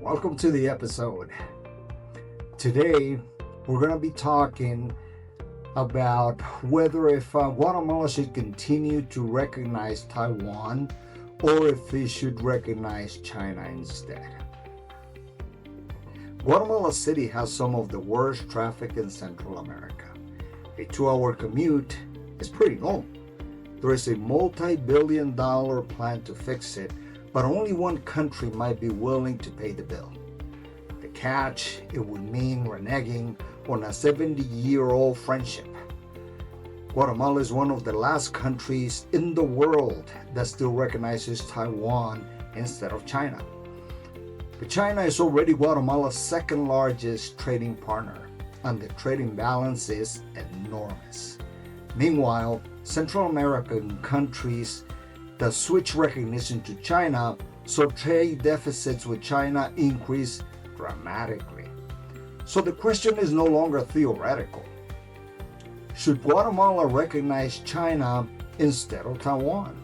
Welcome to the episode. Today, we're going to be talking about whether if Guatemala should continue to recognize Taiwan or if it should recognize China instead. Guatemala City has some of the worst traffic in Central America. A 2-hour commute is pretty long. There is a multi-billion-dollar plan to fix it, but only one country might be willing to pay the bill. The catch, it would mean reneging on a 70-year-old friendship. Guatemala is one of the last countries in the world that still recognizes Taiwan instead of China. But China is already Guatemala's second largest trading partner, and the trade imbalance is enormous. Meanwhile, Central American countries that switch recognition to China, so trade deficits with China increase dramatically. So the question is no longer theoretical. Should Guatemala recognize China instead of Taiwan?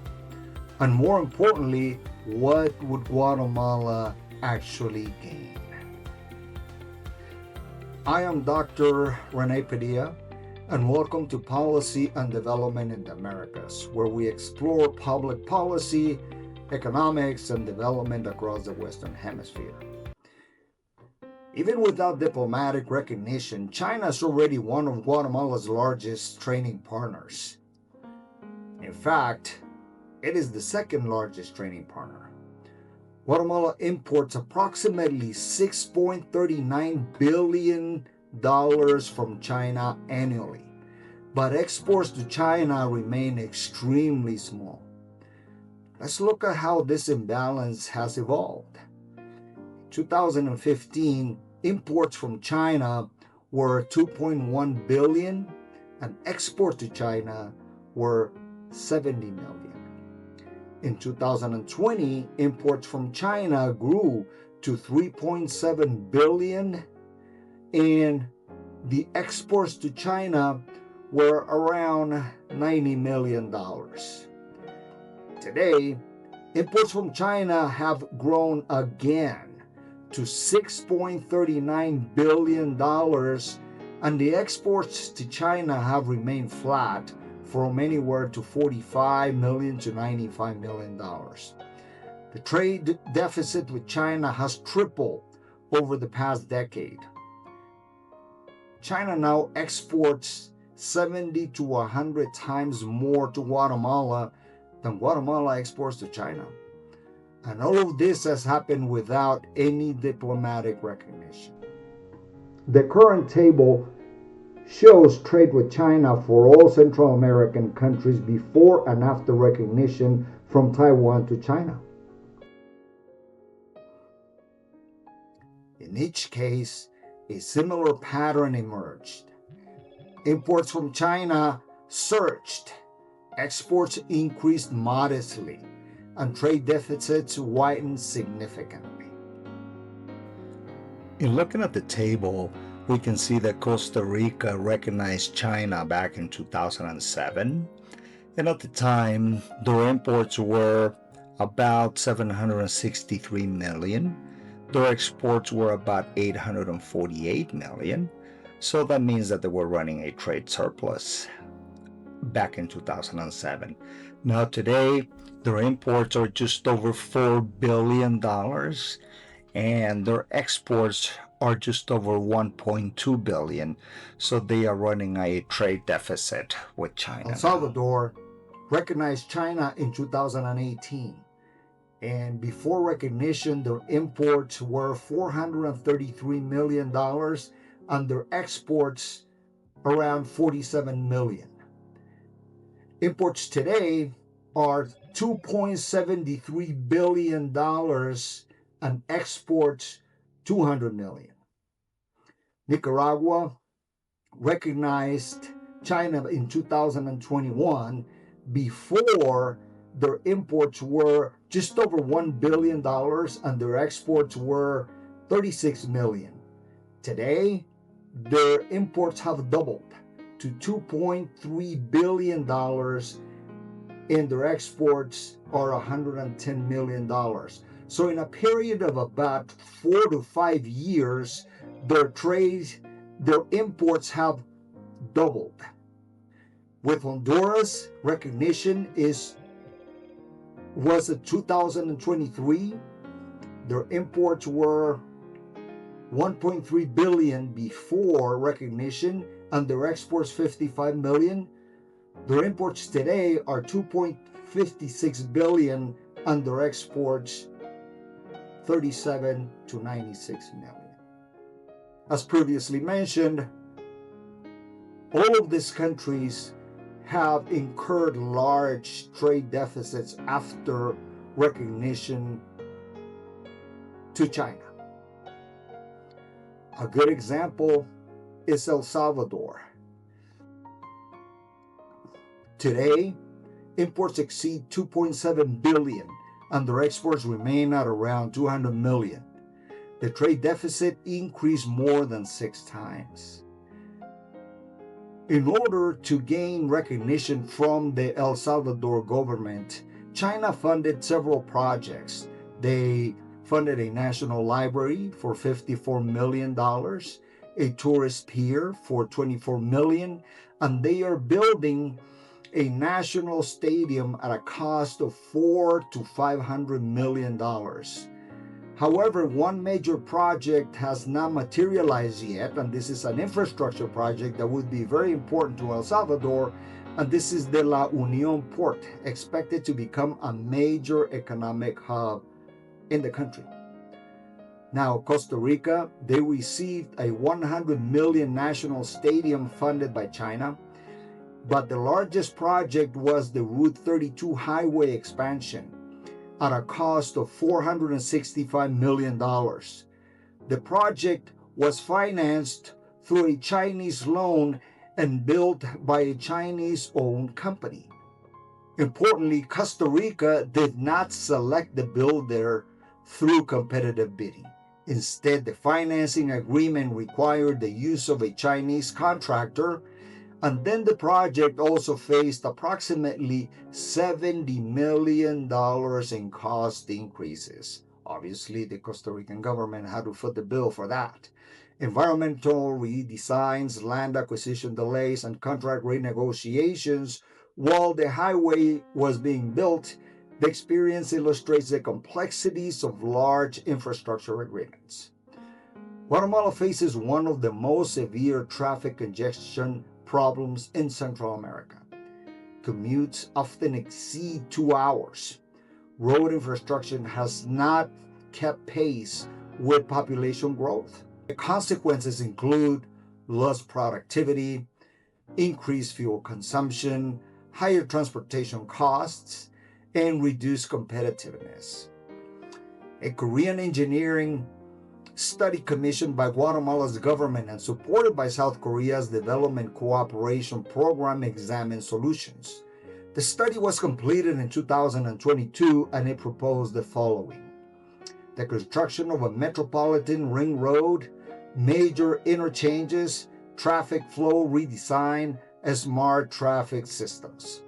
And more importantly, what would Guatemala actually gain? I am Dr. Rene Padilla, and welcome to Policy and Development in the Americas, where we explore public policy, economics, and development across the Western Hemisphere. Even without diplomatic recognition, China is already one of Guatemala's largest trading partners. In fact, it is the second largest trading partner. Guatemala imports approximately $6.39 billion from China annually, but exports to China remain extremely small. Let's look at how this imbalance has evolved. In 2015, imports from China were $2.1 billion and exports to China were $70 million. In 2020, imports from China grew to $3.7 billion and the exports to China were around $90 million. Today, imports from China have grown again to $6.39 billion, and the exports to China have remained flat from anywhere to $45 million to $95 million. The trade deficit with China has tripled over the past decade. China now exports 70 to 100 times more to Guatemala than Guatemala exports to China. And all of this has happened without any diplomatic recognition. The current table shows trade with China for all Central American countries before and after recognition from Taiwan to China. In each case, a similar pattern emerged. Imports from China surged, exports increased modestly, and trade deficits widened significantly. In looking at the table, we can see that Costa Rica recognized China back in 2007, and at the time, their imports were about 763 million. Their exports were about 848 million, so that means that they were running a trade surplus back in 2007. Now today, their imports are just over $4 billion, and their exports are just over $1.2 billion, so they are running a trade deficit with China. Salvador recognized China in 2018. And before recognition, their imports were $433 million and their exports around $47 million. Imports today are $2.73 billion and exports $200 million. Nicaragua recognized China in 2021 before their imports were just over $1 billion and their exports were $36 million. Today, their imports have doubled to $2.3 billion and their exports are $110 million. So in a period of about 4 to 5 years, their imports have doubled. With Honduras, recognition was in 2023. Their imports were 1.3 billion before recognition, and their exports 55 million. Their imports today are 2.56 billion, and their exports 37 to 96 million. As previously mentioned, all of these countries have incurred large trade deficits after recognition to China. A good example is El Salvador. Today, imports exceed 2.7 billion and their exports remain at around 200 million. The trade deficit increased more than 6 times. In order to gain recognition from the El Salvador government, China funded several projects. They funded a national library for $54 million, a tourist pier for $24 million, and they are building a national stadium at a cost of $400 to $500 million. However, one major project has not materialized yet, and this is an infrastructure project that would be very important to El Salvador, and this is the La Union port, expected to become a major economic hub in the country. Now, Costa Rica, they received a $100 million national stadium funded by China, but the largest project was the Route 32 highway expansion at a cost of $465 million. The project was financed through a Chinese loan and built by a Chinese-owned company. Importantly, Costa Rica did not select the builder through competitive bidding. Instead, the financing agreement required the use of a Chinese contractor, and then the project also faced approximately $70 million in cost increases. Obviously, the Costa Rican government had to foot the bill for that. Environmental redesigns, land acquisition delays, and contract renegotiations while the highway was being built. The experience illustrates the complexities of large infrastructure agreements. Guatemala faces one of the most severe traffic congestion problems in Central America. Commutes often exceed 2 hours. Road infrastructure has not kept pace with population growth. The consequences include lost productivity, increased fuel consumption, higher transportation costs, and reduced competitiveness. A Korean engineering study commissioned by Guatemala's government and supported by South Korea's Development Cooperation Program examined solutions. The study was completed in 2022 and it proposed the following: the construction of a metropolitan ring road, major interchanges, traffic flow redesign, and smart traffic systems.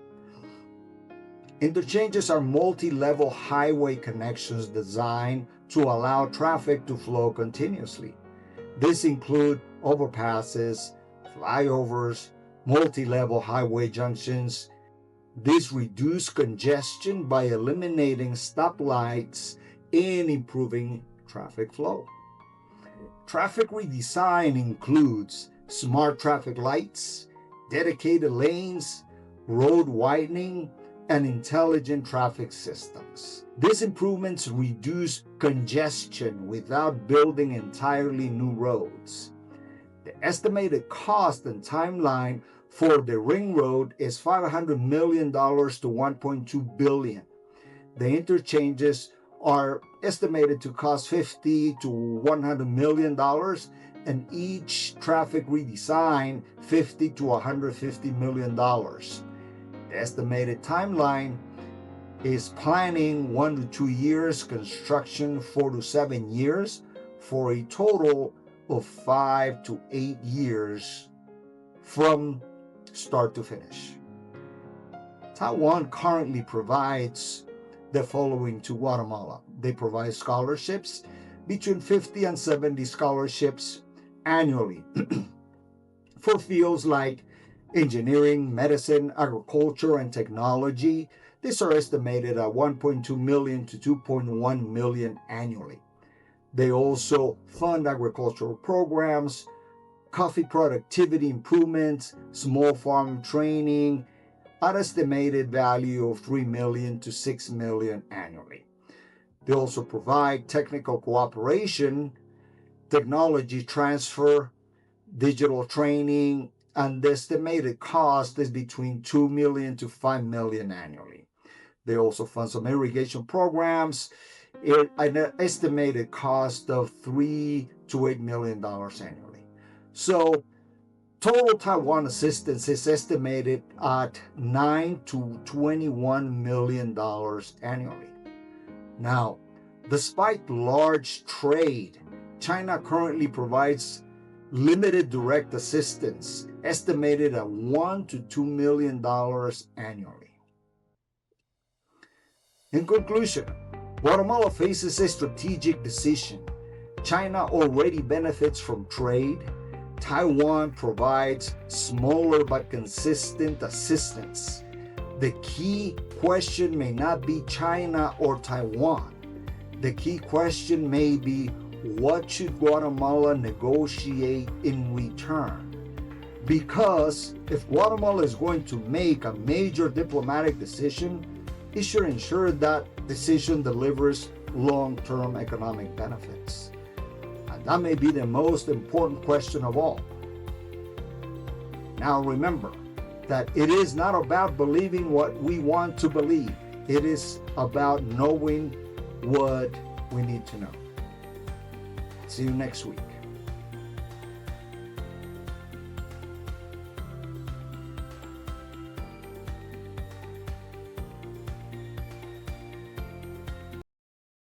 Interchanges are multi-level highway connections designed to allow traffic to flow continuously. This includes overpasses, flyovers, multi-level highway junctions. This reduces congestion by eliminating stoplights and improving traffic flow. Traffic redesign includes smart traffic lights, dedicated lanes, road widening, and intelligent traffic systems. These improvements reduce congestion without building entirely new roads. The estimated cost and timeline for the ring road is $500 million to $1.2 billion. The interchanges are estimated to cost $50 to $100 million, and each traffic redesign $50 to $150 million. The estimated timeline is planning 1 to 2 years, construction 4 to 7 years, for a total of 5 to 8 years from start to finish. Taiwan currently provides the following to Guatemala: They provide scholarships, between 50 and 70 scholarships annually for fields like engineering, medicine, agriculture, and technology. These are estimated at 1.2 million to 2.1 million annually. They also fund agricultural programs, coffee productivity improvements, small farm training, at estimated value of 3 million to 6 million annually. They also provide technical cooperation, technology transfer, digital training, and the estimated cost is between 2 million to 5 million annually. They also fund some irrigation programs at an estimated cost of $3 to $8 million annually. So total Taiwan assistance is estimated at $9 to $21 million annually. Now, despite large trade, China currently provides limited direct assistance, estimated at $1 to $2 million annually. In conclusion, Guatemala faces a strategic decision. China already benefits from trade. Taiwan provides smaller but consistent assistance. The key question may not be China or Taiwan. The key question may be, what should Guatemala negotiate in return? Because if Guatemala is going to make a major diplomatic decision, it should ensure that decision delivers long-term economic benefits. And that may be the most important question of all. Now remember that it is not about believing what we want to believe. It is about knowing what we need to know. See you next week.